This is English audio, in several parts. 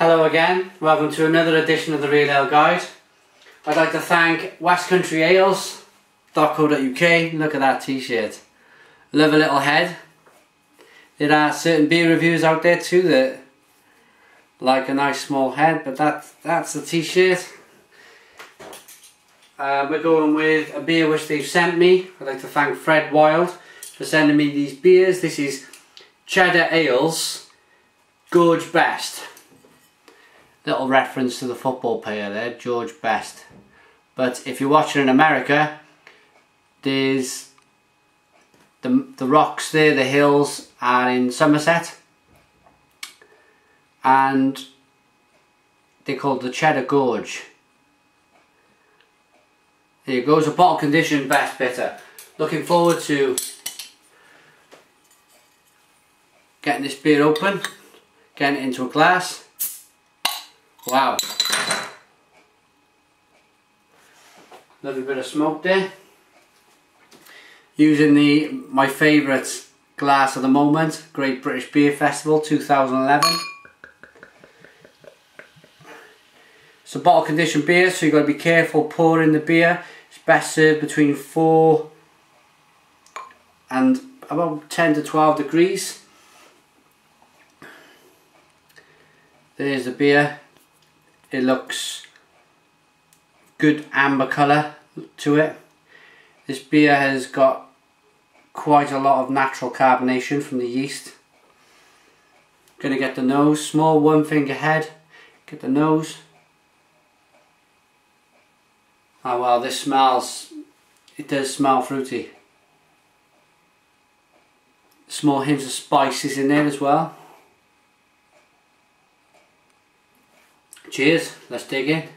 Hello again, welcome to another edition of the Real Ale Guide. I'd like to thank westcountryales.co.uk. Look at that t-shirt. Love a little head. There are certain beer reviews out there too that like a nice small head, but that's the t-shirt. We're going with a beer which they've sent me. I'd like to thank Fred Wild for sending me these beers. This is Cheddar Ales Gorge Best. Little reference to the football player there, George Best. But if you're watching in America, there's the rocks there, the hills are in Somerset, and they're called the Cheddar Gorge. There goes a bottle conditioned best bitter. Looking forward to getting this beer open, getting it into a glass. Wow, lovely bit of smoke there. Using my favourite glass at the moment, Great British Beer Festival 2011. It's a bottle conditioned beer, so you've got to be careful pouring the beer. It's best served between 4 and about 10 to 12 degrees. There's the beer. It looks good amber colour to it. This beer has got quite a lot of natural carbonation from the yeast. Gonna get the nose, small one finger head. Get the nose. Oh well, this smells, it does smell fruity. Small hints of spices in there as well. Cheers, let's dig in.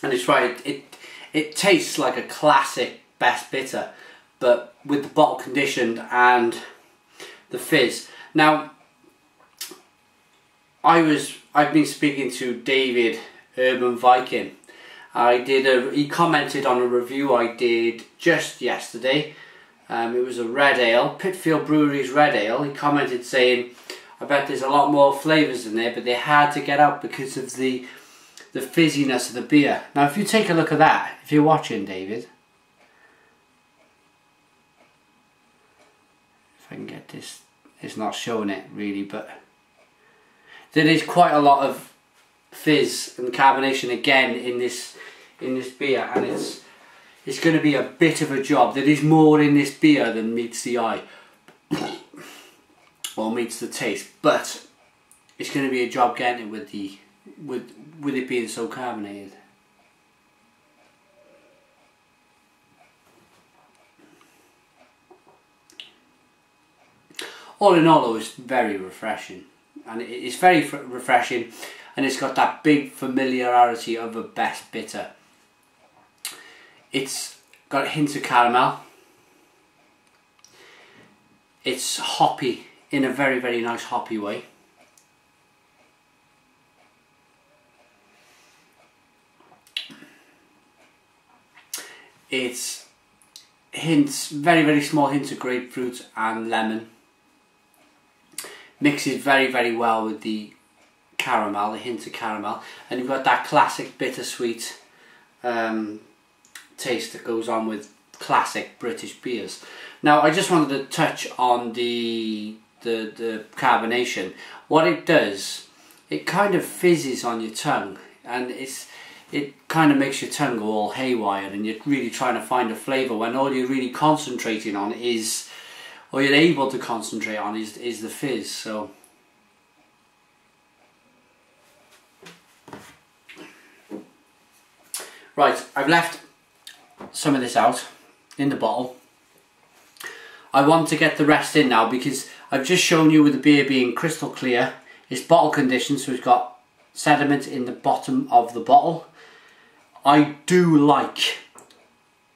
And it's right, it tastes like a classic best bitter, but with the bottle conditioned and the fizz. Now, I've been speaking to David Urban Viking. He commented on a review I did just yesterday. It was a red ale, Pitfield Brewery's red ale. He commented saying, I bet there's a lot more flavours in there, but they had to get out because of the fizziness of the beer. Now if you take a look at that, if you're watching, David, if I can get this, it's not showing it really, but there is quite a lot of fizz and carbonation again in this beer, and it's going to be a bit of a job. There is more in this beer than meets the eye or meets the taste, but it's going to be a job getting it with it being so carbonated. All in all, though, it's very refreshing. And it's very refreshing, and it's got that big familiarity of a best bitter. It's got hints of caramel. It's hoppy in a very, very nice hoppy way. It's very, very small hints of grapefruit and lemon. Mixes very, very well with the caramel, the hint of caramel, and you've got that classic bittersweet taste that goes on with classic British beers. Now, I just wanted to touch on the carbonation. What it does, it kind of fizzes on your tongue, and it kind of makes your tongue go all haywire, and you're really trying to find a flavour when all you're really concentrating on is, or you're able to concentrate on, is the fizz. So right, I've left some of this out in the bottle. I want to get the rest in now because I've just shown you with the beer being crystal clear. It's bottle conditioned, so it's got sediment in the bottom of the bottle. I do like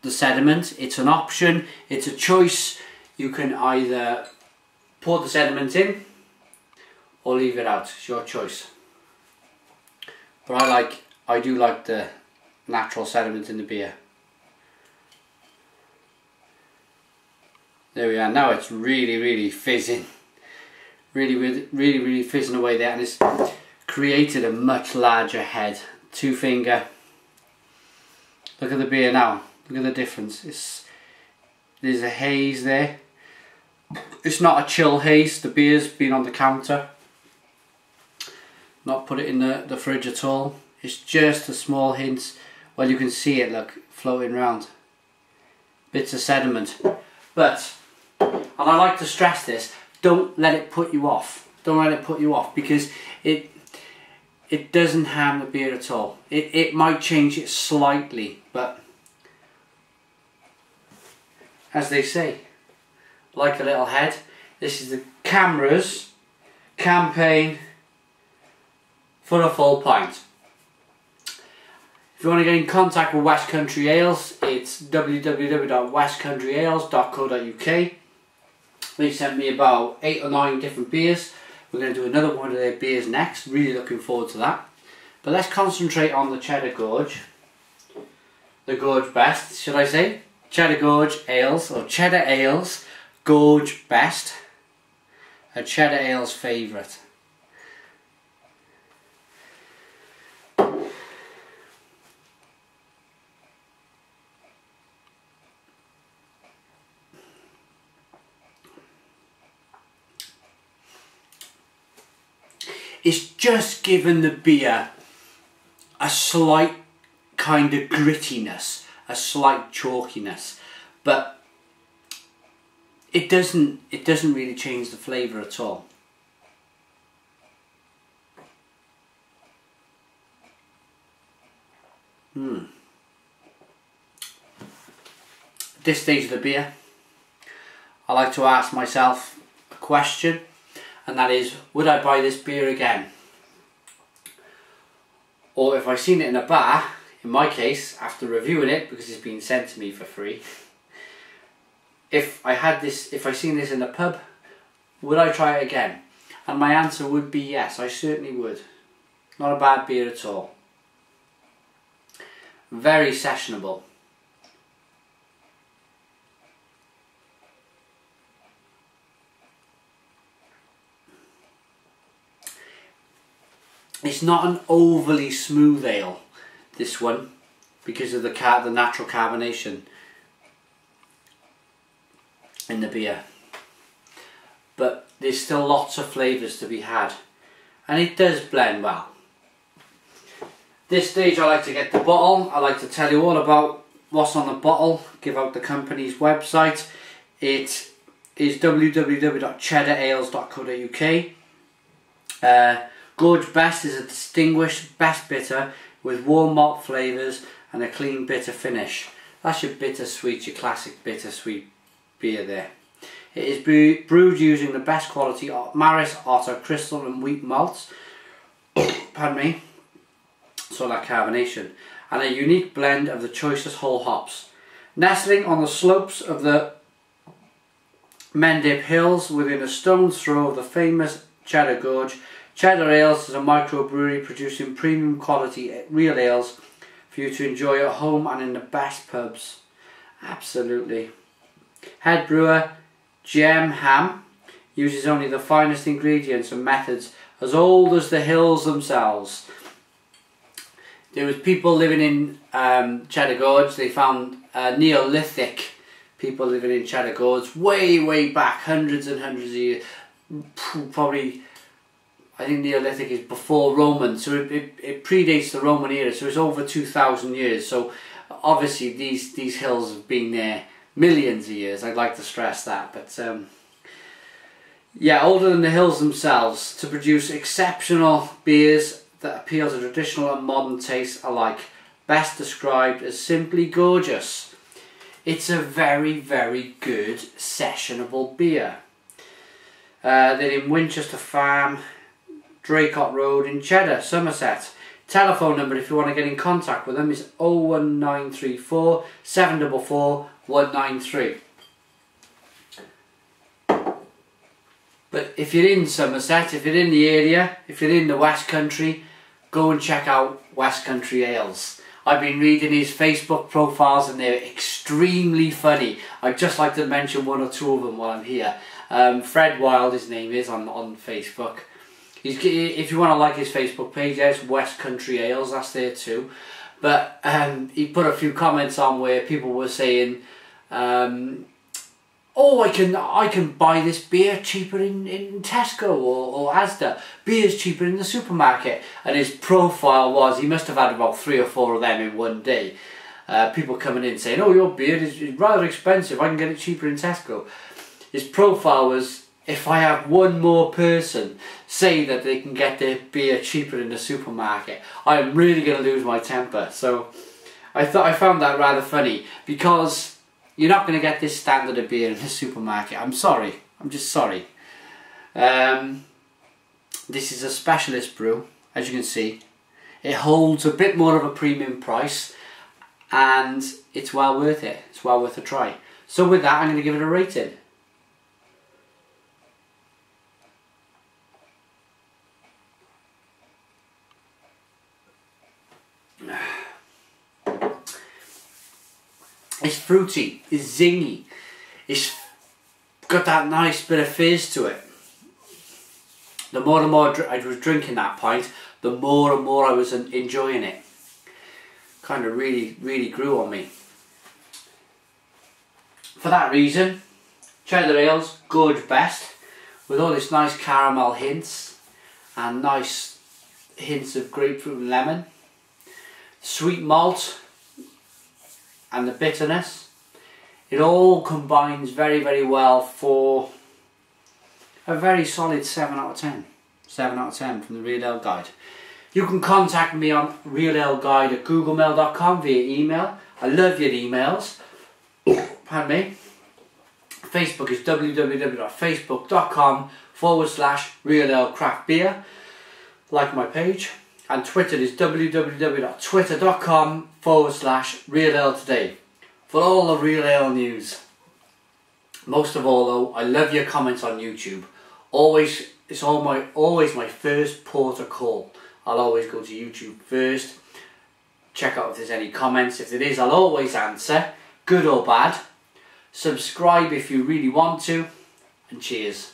the sediment. It's an option, it's a choice. You can either pour the sediment in or leave it out, it's your choice. but I do like the natural sediment in the beer. There we are. Now it's really fizzing. Really fizzing away there, and it's created a much larger head. 2 finger. Look at the beer now. Look at the difference. There's a haze there. It's not a chill haze. The beer's been on the counter. Not put it in the fridge at all. It's just a small hint. Well, you can see it, look, floating around. Bits of sediment. But, and I like to stress this, don't let it put you off. Don't let it put you off, because it doesn't harm the beer at all. It might change it slightly, but as they say, like a little head. This is the camera's campaign for a full pint. If you want to get in contact with West Country Ales, it's www.westcountryales.co.uk. They sent me about 8 or 9 different beers. We're going to do another one of their beers next. Really looking forward to that. But let's concentrate on the Cheddar Gorge. The Gorge Best, should I say? Cheddar Gorge Ales, or Cheddar Ales Gorge Best. A Cheddar Ales favourite. It's just given the beer a slight kind of grittiness, a slight chalkiness, but it doesn't really change the flavour at all. At this stage of the beer, I like to ask myself a question, and that is, would I buy this beer again? Or if I've seen it in a bar, in my case, after reviewing it, because it's been sent to me for free, if I've seen this in a pub, would I try it again? And my answer would be yes, I certainly would. Not a bad beer at all. Very sessionable. It's not an overly smooth ale, this one, because of the natural carbonation in the beer. But there's still lots of flavours to be had, and it does blend well. This stage I like to get the bottle. I like to tell you all about what's on the bottle, give out the company's website. It is www.cheddarales.co.uk. Gorge Best is a distinguished best bitter with warm malt flavours and a clean bitter finish. That's your bittersweet, your classic bittersweet beer there. It is brewed using the best quality Maris, Otter, Crystal and wheat malts. Pardon me. So that carbonation. And a unique blend of the choicest whole hops. Nestling on the slopes of the Mendip Hills within a stone's throw of the famous Cheddar Gorge, Cheddar Ales is a microbrewery producing premium quality real ales for you to enjoy at home and in the best pubs. Absolutely. Head brewer Jem Ham uses only the finest ingredients and methods as old as the hills themselves. There was people living in Cheddar Gorge. They found Neolithic people living in Cheddar Gorge way back, hundreds and hundreds of years. Probably, I think Neolithic is before Roman, so it predates the Roman era, so it's over 2,000 years. So obviously these hills have been there millions of years. I'd like to stress that, but yeah, older than the hills themselves, to produce exceptional beers that appeal to traditional and modern tastes alike. Best described as simply gorgeous. It's a very good sessionable beer. They're in Winchester Farm, Draycott Road in Cheddar, Somerset. Telephone number if you want to get in contact with them is 01934 744 193. But if you're in Somerset, if you're in the area, if you're in the West Country, go and check out West Country Ales. I've been reading his Facebook profiles and they're extremely funny. I'd just like to mention one or two of them while I'm here. Fred Wild, his name is, on Facebook. If you want to like his Facebook page, there's West Country Ales, that's there too. But he put a few comments on where people were saying, oh, I can buy this beer cheaper in Tesco or Asda. Beer's cheaper in the supermarket. And his profile was, he must have had about 3 or 4 of them in one day. People coming in saying, oh, your beer is rather expensive, I can get it cheaper in Tesco. His profile was, if I have one more person say that they can get their beer cheaper in the supermarket, I'm really going to lose my temper. So I found that rather funny, because you're not going to get this standard of beer in the supermarket. I'm sorry. I'm just sorry. This is a specialist brew, as you can see. It holds a bit more of a premium price, and it's well worth it. It's well worth a try. So with that, I'm going to give it a rating. It's fruity, it's zingy, it's got that nice bit of fizz to it. The more and more I was drinking that pint, the more and more I was enjoying it. Kind of really grew on me. For that reason, Cheddar Ales, Gorge best, with all this nice caramel hints and nice hints of grapefruit and lemon. Sweet malt and the bitterness, it all combines very well for a very solid 7 out of 10. 7 out of 10 from the Real Ale Guide. You can contact me on realaleguide@googlemail.com via email. I love your emails. Pardon me. Facebook is www.facebook.com/realaleCraftBeer. Like my page. And Twitter is www.twitter.com/realaletoday for all the Real Ale news. Most of all though, I love your comments on YouTube. It's always my first port of call. I'll always go to YouTube first, check out if there's any comments. If there is, I'll always answer, good or bad. Subscribe if you really want to, and cheers.